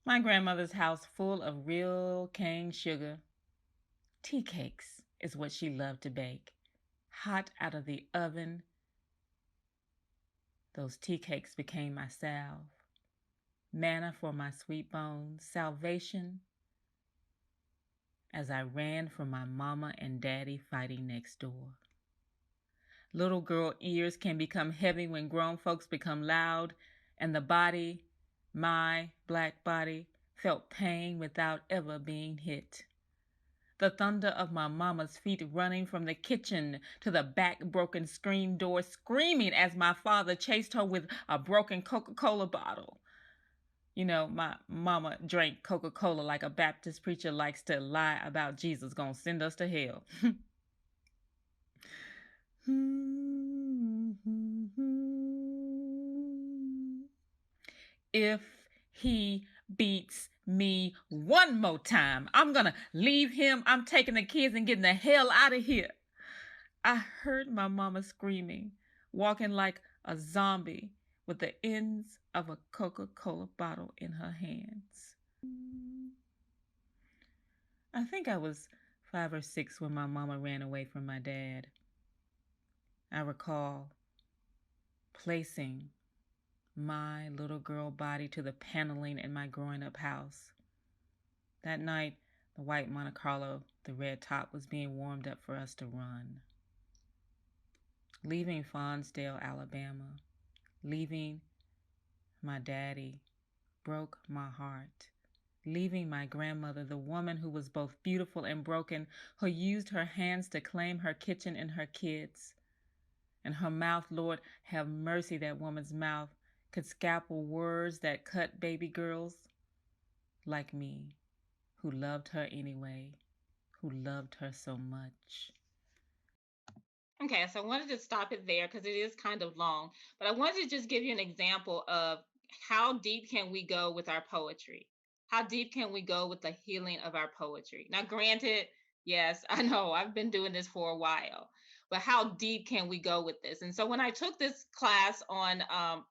My grandmother's house full of real cane sugar. Tea cakes is what she loved to bake, hot out of the oven. Those tea cakes became my salve, manna for my sweet bones, salvation as I ran from my mama and daddy fighting next door. Little girl ears can become heavy when grown folks become loud, and the body, my black body, felt pain without ever being hit. The thunder of my mama's feet running from the kitchen to the back broken screen door, screaming as my father chased her with a broken Coca-Cola bottle. You know, my mama drank Coca-Cola like a Baptist preacher likes to lie about Jesus gonna send us to hell. If he beats me one more time, I'm gonna leave him. I'm taking the kids and getting the hell out of here. I heard my mama screaming, walking like a zombie with the ends of a Coca-Cola bottle in her hands. I think I was 5 or 6 when my mama ran away from my dad. I recall placing my little girl body to the paneling in my growing up house. That night, the white Monte Carlo, the red top, was being warmed up for us to run. Leaving Fonsdale, Alabama, leaving my daddy, broke my heart. Leaving my grandmother, the woman who was both beautiful and broken, who used her hands to claim her kitchen and her kids. And her mouth, Lord, have mercy, that woman's mouth could scalpel words that cut baby girls like me, who loved her anyway, who loved her so much. Okay, so I wanted to stop it there because it is kind of long, but I wanted to just give you an example of how deep can we go with our poetry? How deep can we go with the healing of our poetry? Now, granted, yes, I know I've been doing this for a while, but how deep can we go with this? And so when I took this class on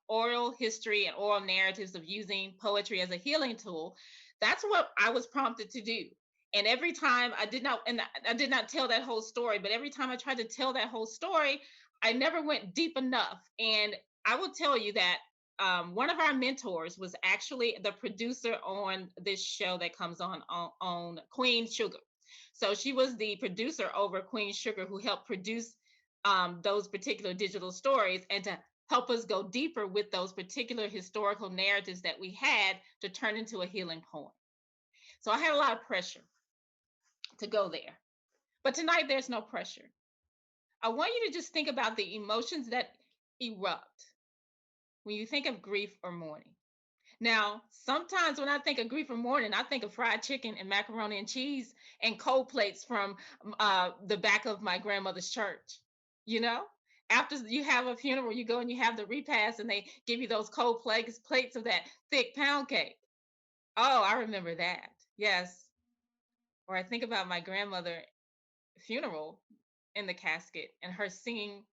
oral history and oral narratives of using poetry as a healing tool, that's what I was prompted to do. And every time I did not tell that whole story, but every time I tried to tell that whole story, I never went deep enough. And I will tell you that one of our mentors was actually the producer on this show that comes on Queen Sugar. So she was the producer over Queen Sugar, who helped produce those particular digital stories and to help us go deeper with those particular historical narratives that we had to turn into a healing poem. So I had a lot of pressure to go there. But tonight, there's no pressure. I want you to just think about the emotions that erupt when you think of grief or mourning. Now, sometimes when I think of grief or mourning, I think of fried chicken and macaroni and cheese and cold plates from the back of my grandmother's church. You know, after you have a funeral, you go and you have the repast and they give you those cold plates of that thick pound cake. Oh, I remember that. Yes. Or I think about my grandmother funeral in the casket and her seeing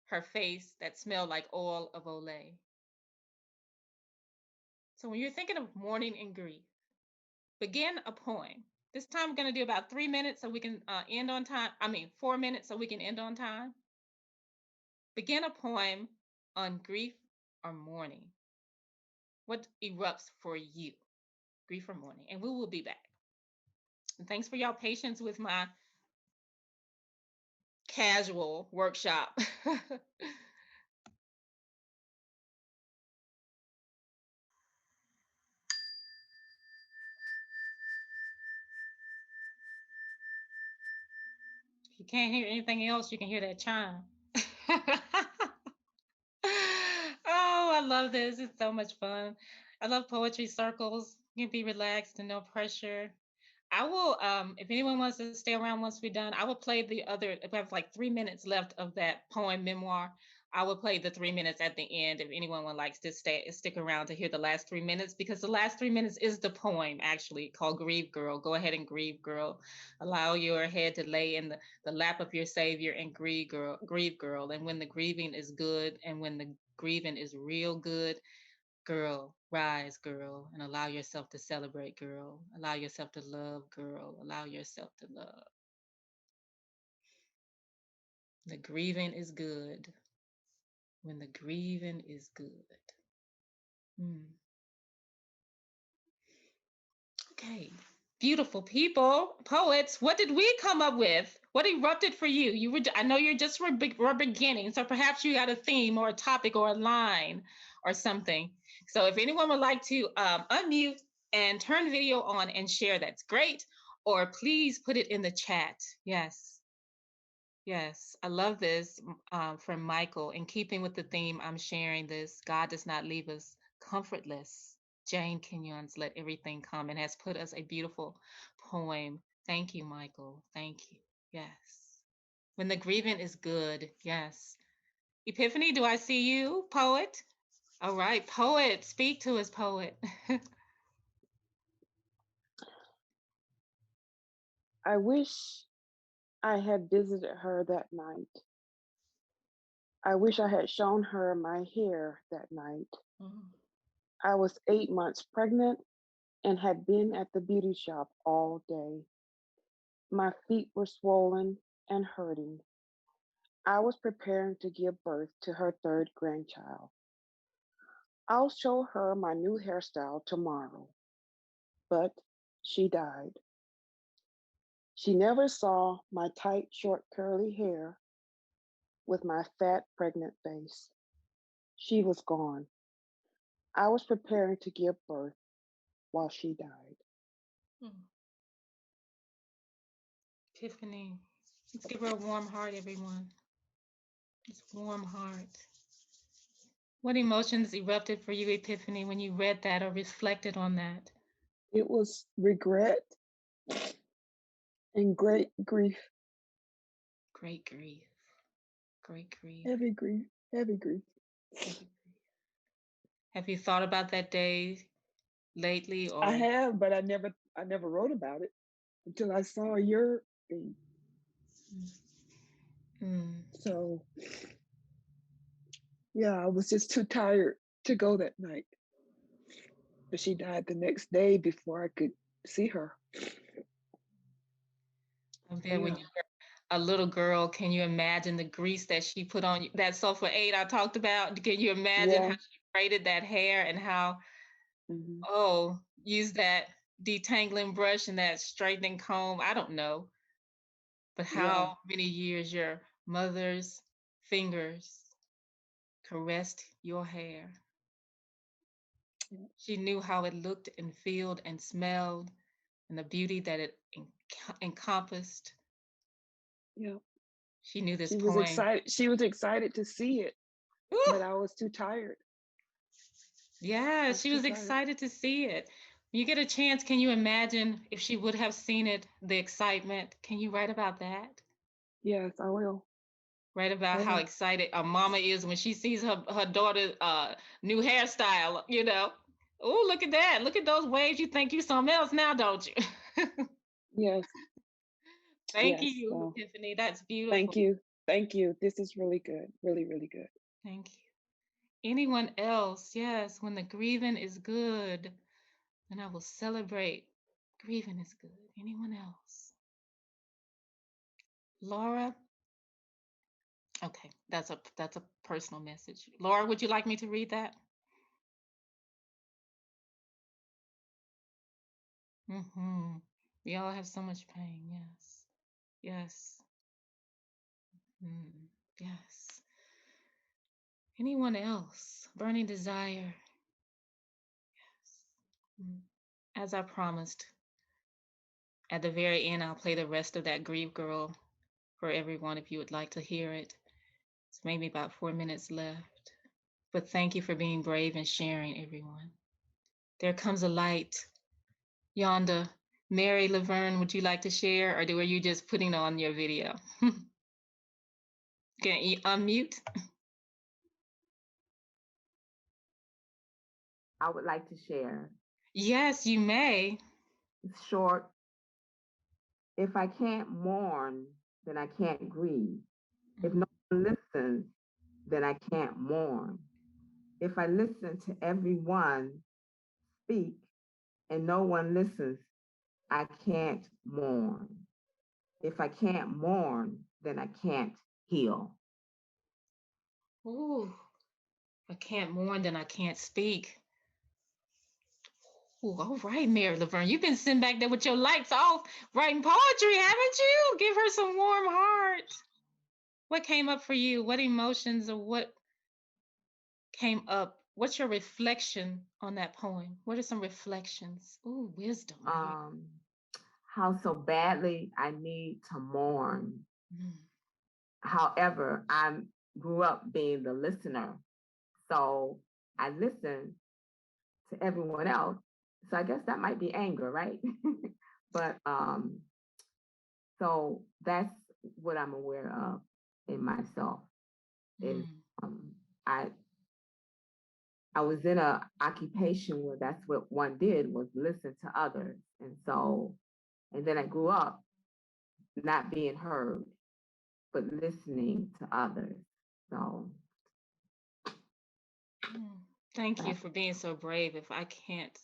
her face that smelled like oil of Olay. So when you're thinking of mourning and grief, begin a poem. This time I'm going to do about 3 minutes so we can end on time. 4 minutes so we can end on time. Begin a poem on grief or mourning. What erupts for you? Grief or mourning. And we will be back. And thanks for y'all patience with my casual workshop. If you can't hear anything else, you can hear that chime. Oh, I love this. It's so much fun. I love poetry circles. You can be relaxed and no pressure. I will, if anyone wants to stay around once we're done, I will play the other, if I have like 3 minutes left of that poem memoir, I will play the 3 minutes at the end if anyone would like to stick around to hear the last 3 minutes, because the last 3 minutes is the poem actually called Grieve Girl. Go ahead and grieve, girl. Allow your head to lay in the lap of your savior and grieve, girl. And when the grieving is good and when the grieving is real good, girl, rise, girl, and allow yourself to celebrate, girl. Allow yourself to love, girl. Allow yourself to love. The grieving is good when the grieving is good. Okay, beautiful people, poets. What did we come up with? What erupted for you? I know you're just we're beginning, so perhaps you got a theme or a topic or a line or something. So if anyone would like to unmute and turn video on and share, that's great. Or please put it in the chat. Yes. Yes, I love this from Michael. In keeping with the theme, I'm sharing this. God does not leave us comfortless. Jane Kenyon's Let Everything Come, and has put us a beautiful poem. Thank you, Michael. Thank you. Yes. When the grieving is good. Yes. Epiphany, do I see you, poet? All right, poet, speak to us, poet. I wish I had visited her that night. I wish I had shown her my hair that night. I was 8 months pregnant and had been at the beauty shop all day. My feet were swollen and hurting. I was preparing to give birth to her third grandchild. I'll show her my new hairstyle tomorrow. But she died. She never saw my tight, short, curly hair with my fat, pregnant face. She was gone. I was preparing to give birth while she died. Epiphany. Let's give her a warm heart, everyone. It's warm heart. What emotions erupted for you, Epiphany, when you read that or reflected on that? It was regret and great grief. Great grief. Great grief. Heavy grief. Heavy grief. Heavy grief. Have you thought about that day lately? Or I have, but I never wrote about it until I saw your thing. So yeah, I was just too tired to go that night. But she died the next day before I could see her. When you were a little girl, can you imagine the grease that she put on you? That sulfur 8 I talked about. Can you imagine how she braided that hair and how, use that detangling brush and that straightening comb. I don't know, but how many years your mother's fingers caressed your hair. She knew how it looked and felt and smelled and the beauty that it encompassed. Yeah. She knew this She was poem. excited. She was excited to see it, but I was too tired. Yeah, she was excited to see it. When you get a chance, can you imagine if she would have seen it, the excitement? Can you write about that? Yes, I will. Write about how excited a mama is when she sees her daughter's new hairstyle, you know. Oh, look at that. Look at those waves. You think you something else now, don't you? Yes. Thank you, Tiffany. That's beautiful. Thank you. Thank you. This is really good. Really, really good. Thank you. Anyone else? Yes, when the grieving is good, then I will celebrate. Grieving is good. Anyone else? Laura? Okay, that's a personal message. Laura, would you like me to read that? We all have so much pain. Yes. Yes. Yes. Anyone else? Burning desire. Yes. As I promised, at the very end, I'll play the rest of that Grieve Girl for everyone if you would like to hear it. It's maybe about 4 minutes left. But thank you for being brave and sharing, everyone. There comes a light yonder. Mary Laverne, would you like to share, or are you just putting on your video? Can you unmute? I would like to share. Yes, you may. It's short. If I can't mourn, then I can't grieve. If no one listens, then I can't mourn. If I listen to everyone speak and no one listens, I can't mourn. If I can't mourn, then I can't heal. Ooh, if I can't mourn, then I can't speak. Ooh, all right, Mary Laverne, you've been sitting back there with your lights off writing poetry, haven't you? Give her some warm heart. What came up for you? What emotions or what came up? What's your reflection on that poem? What are some reflections? Ooh, wisdom. How so badly I need to mourn. However, I grew up being the listener. So I listen to everyone else. So I guess that might be anger, right? But so that's what I'm aware of in myself is I was in a occupation where that's what one did was listen to others. And then I grew up not being heard, but listening to others. So thank you for being so brave. If I can't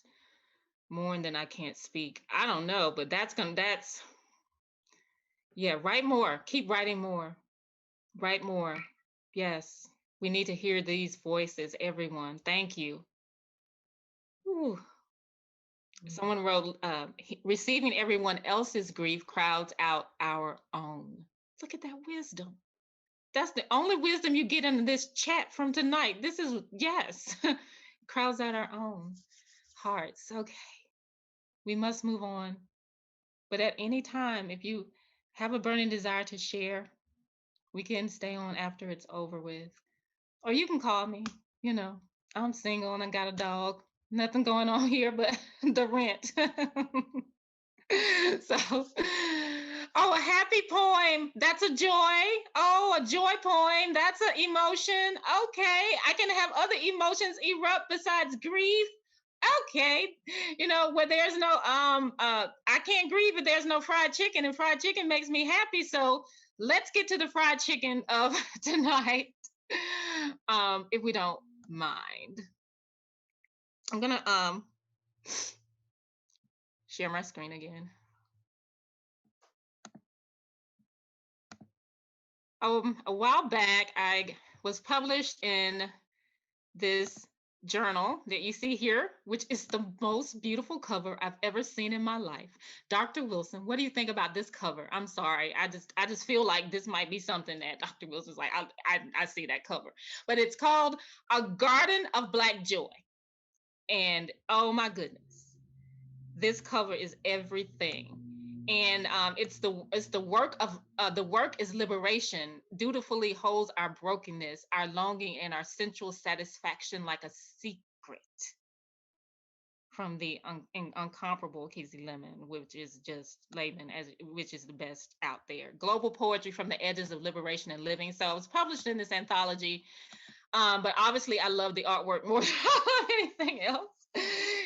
mourn, then I can't speak. I don't know, but yeah, write more. Keep writing more. Write more. Yes, we need to hear these voices, everyone. Thank you. Ooh. Someone wrote, receiving everyone else's grief crowds out our own. Look at that wisdom. That's the only wisdom you get in this chat from tonight. This is, yes, crowds out our own hearts. Okay, we must move on. But at any time, if you have a burning desire to share, we can stay on after it's over with. Or you can call me. You know, I'm single and I got a dog. Nothing going on here but the rent. So, oh, a happy poem. That's a joy. Oh, a joy poem. That's an emotion. Okay. I can have other emotions erupt besides grief. Okay. You know, where there's no I can't grieve if there's no fried chicken, and fried chicken makes me happy. So let's get to the fried chicken of tonight. If we don't mind. I'm gonna share my screen again. A while back, I was published in this journal that you see here, which is the most beautiful cover I've ever seen in my life. Dr. Wilson, what do you think about this cover? I'm sorry, I just feel like this might be something that Dr. Wilson's like, I see that cover. But it's called A Garden of Black Joy. And oh my goodness, this cover is everything. And it's the work of the work is liberation, dutifully holds our brokenness, our longing, and our sensual satisfaction like a secret from the incomparable Kizzy Lemon, which is just Layman, which is the best out there. Global poetry from the edges of liberation and living. So it was published in this anthology, but obviously I love the artwork more than anything else.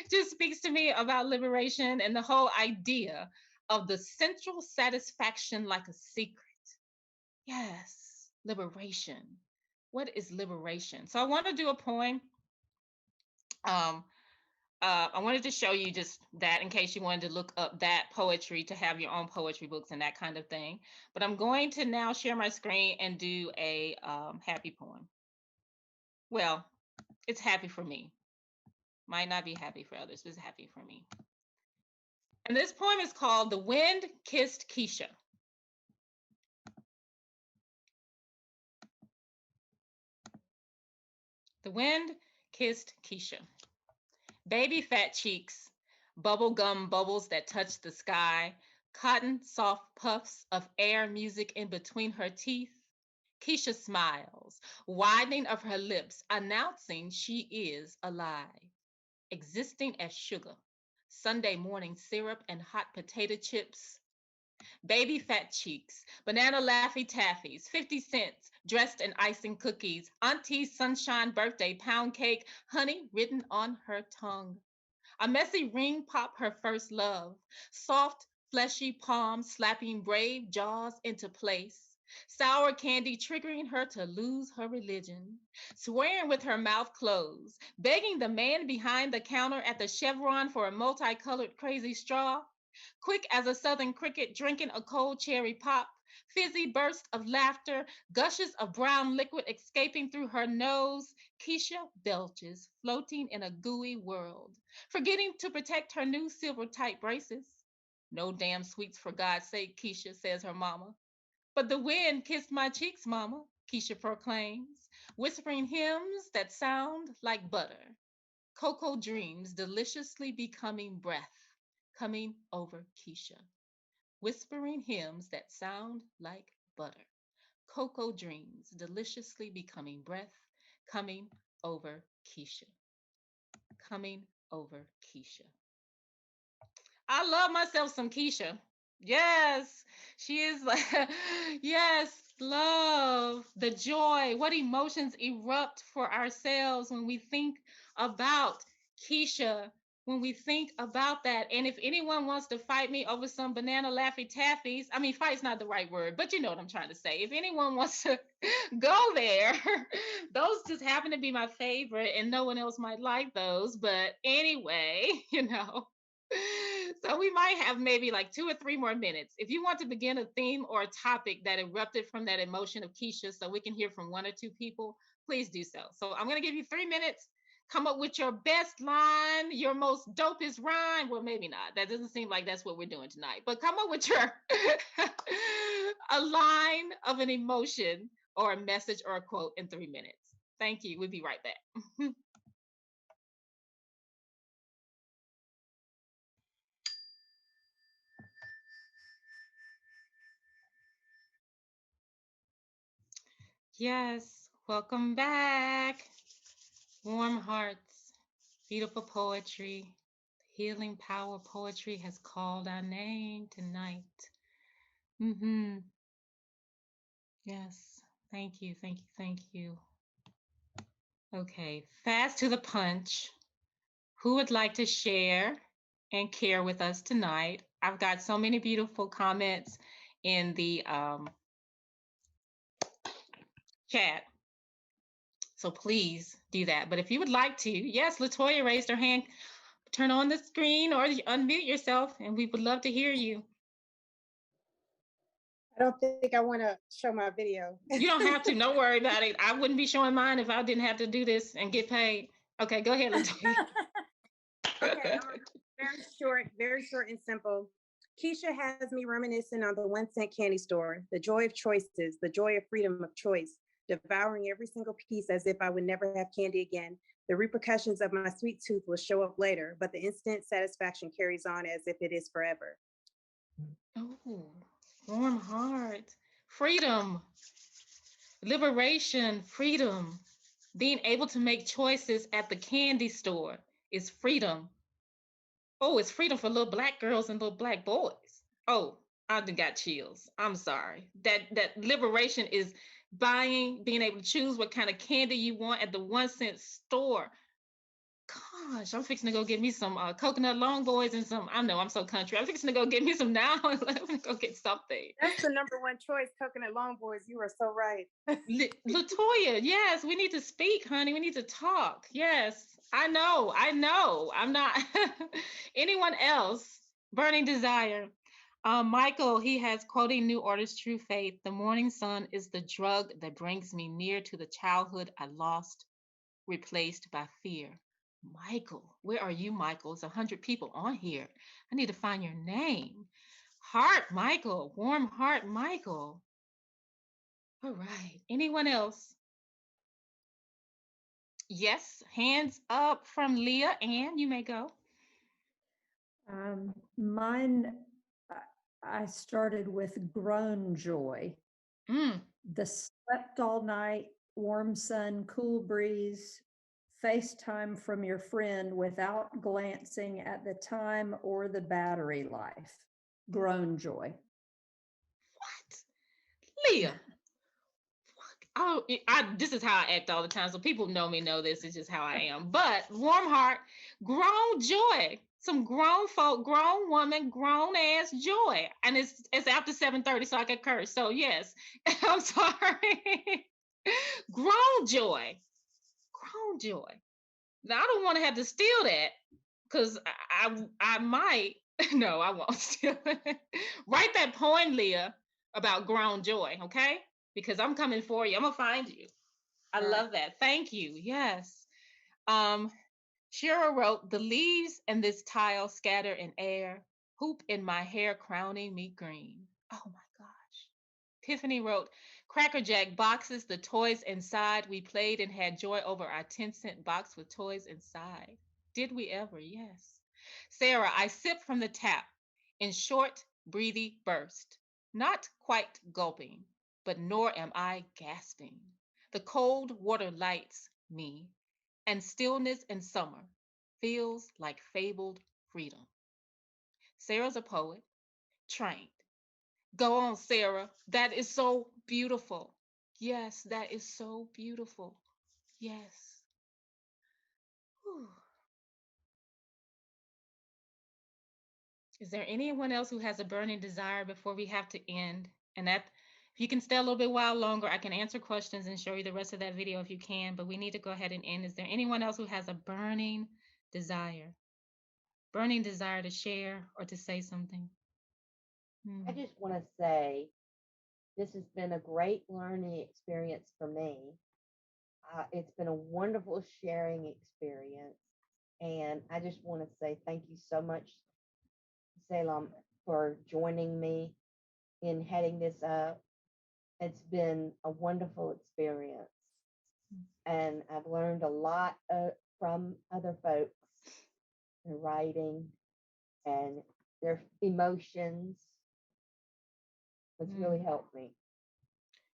Just speaks to me about liberation and the whole idea of the sensual satisfaction like a secret. Yes, liberation. What is liberation? So I want to do a poem. I wanted to show you just that in case you wanted to look up that poetry to have your own poetry books and that kind of thing. But I'm going to now share my screen and do a happy poem. Well, it's happy for me. Might not be happy for others, but it's happy for me. And this poem is called The Wind Kissed Keisha. The wind kissed Keisha. Baby fat cheeks, bubble gum bubbles that touch the sky, cotton soft puffs of air music in between her teeth. Keisha smiles, widening of her lips, announcing she is alive, existing as sugar, Sunday morning syrup and hot potato chips. Baby fat cheeks, banana Laffy Taffies, 50 cents, dressed in icing cookies, Auntie's sunshine birthday pound cake, honey written on her tongue. A messy ring pop her first love, soft, fleshy palms slapping brave jaws into place. Sour candy triggering her to lose her religion, swearing with her mouth closed, begging the man behind the counter at the Chevron for a multicolored crazy straw. Quick as a southern cricket drinking a cold cherry pop, fizzy burst of laughter, gushes of brown liquid escaping through her nose. Keisha belches, floating in a gooey world, forgetting to protect her new silver tight braces. No damn sweets for God's sake, Keisha, says her mama. But the wind kissed my cheeks, mama, Keisha proclaims, whispering hymns that sound like butter. Cocoa dreams deliciously becoming breath, coming over Keisha, whispering hymns that sound like butter. Cocoa dreams deliciously becoming breath, coming over Keisha, coming over Keisha. I love myself some Keisha. Yes, she is like, yes, love, the joy, what emotions erupt for ourselves when we think about Keisha, when we think about that. And if anyone wants to fight me over some banana Laffy Taffies, I mean, fight's not the right word, but you know what I'm trying to say. If anyone wants to go there, those just happen to be my favorite, and no one else might like those. But anyway, So we might have maybe like 2 or 3 more minutes. If you want to begin a theme or a topic that erupted from that emotion of Keisha so we can hear from 1 or 2 people, please do so. So I'm going to give you 3 minutes. Come up with your best line, your most dopest rhyme. Well, maybe not. That doesn't seem like that's what we're doing tonight. But come up with your a line of an emotion or a message or a quote in 3 minutes. Thank you. We'll be right back. Yes, welcome back. Warm hearts, beautiful poetry, healing power poetry has called our name tonight. Yes, thank you, thank you, thank you. Okay, fast to the punch. Who would like to share and care with us tonight? I've got so many beautiful comments in the chat. So please do that. But if you would like to, yes, Latoya raised her hand. Turn on the screen or unmute yourself, and we would love to hear you. I don't think I want to show my video. You don't have to. Don't worry about it. I wouldn't be showing mine if I didn't have to do this and get paid. Okay, go ahead, Latoya. Okay, very short and simple. Keisha has me reminiscing on the 1 cent candy store, the joy of choices, the joy of freedom of choice, devouring every single piece as if I would never have candy again. The repercussions of my sweet tooth will show up later, but the instant satisfaction carries on as if it is forever. Oh, warm heart, freedom, liberation, freedom. Being able to make choices at the candy store is freedom. Oh, it's freedom for little Black girls and little Black boys. Oh, I done got chills. I'm sorry. That liberation is being able to choose what kind of candy you want at the 1 cent store. Gosh, I'm fixing to go get me some coconut long boys and some. I know I'm so country. I'm fixing to go get me some now. I'm gonna go get something. That's the number one choice, coconut long boys. You are so right. Latoya, yes, we need to speak, honey. We need to talk. Yes, I know. I'm not. Anyone else? Burning desire. Michael, he has quoting New Order's True Faith. The morning sun is the drug that brings me near to the childhood I lost, replaced by fear. Michael, where are you, Michael? It's 100 people on here. I need to find your name. Heart, Michael. Warm heart, Michael. All right. Anyone else? Yes, hands up from Leah. Ann, you may go. Mine, I started with grown joy. The slept all night, warm sun, cool breeze, FaceTime from your friend without glancing at the time or the battery life. Grown joy. What? Leah. Oh, this is how I act all the time. So people know me, know this. It's just how I am. But warm heart, grown joy. Some grown folk, grown woman, grown ass joy. And it's after 7:30, so I can curse. So yes, I'm sorry. Grown joy. Grown joy. Now I don't want to have to steal that because I might. No, I won't steal it. Write that poem, Leah, about grown joy, okay? Because I'm coming for you. I'm gonna find you. I love that. Thank you. Yes. Shira wrote, the leaves and this tile scatter in air, hoop in my hair, crowning me green. Oh my gosh. Tiffany wrote, Cracker Jack boxes, the toys inside. We played and had joy over our 10-cent box with toys inside. Did we ever? Yes. Sarah, I sip from the tap in short, breathy burst, not quite gulping, but nor am I gasping. The cold water lights me, and stillness in summer feels like fabled freedom. Sarah's a poet, trained. Go on, Sarah. That is so beautiful. Yes, that is so beautiful. Yes. Whew. Is there anyone else who has a burning desire before we have to end? And that, if you can stay a little bit while longer, I can answer questions and show you the rest of that video if you can, but we need to go ahead and end. Is there anyone else who has a burning desire? Burning desire to share or to say something? I just want to say this has been a great learning experience for me. It's been a wonderful sharing experience. And I just want to say thank you so much, Salaam, for joining me in heading this up. It's been a wonderful experience. And I've learned a lot from other folks, their writing and their emotions. It's really helped me.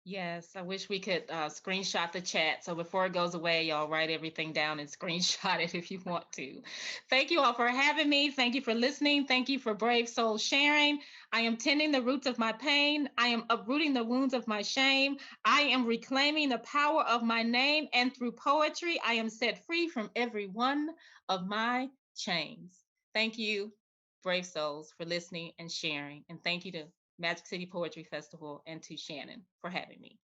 Yes, I wish we could screenshot the chat. So before it goes away, y'all write everything down and screenshot it if you want to. Thank you all for having me. Thank you for listening. Thank you for brave souls sharing. I am tending the roots of my pain. I am uprooting the wounds of my shame. I am reclaiming the power of my name. And through poetry, I am set free from every one of my chains. Thank you, brave souls, for listening and sharing. And thank you to Magic City Poetry Festival and to Shannon for having me.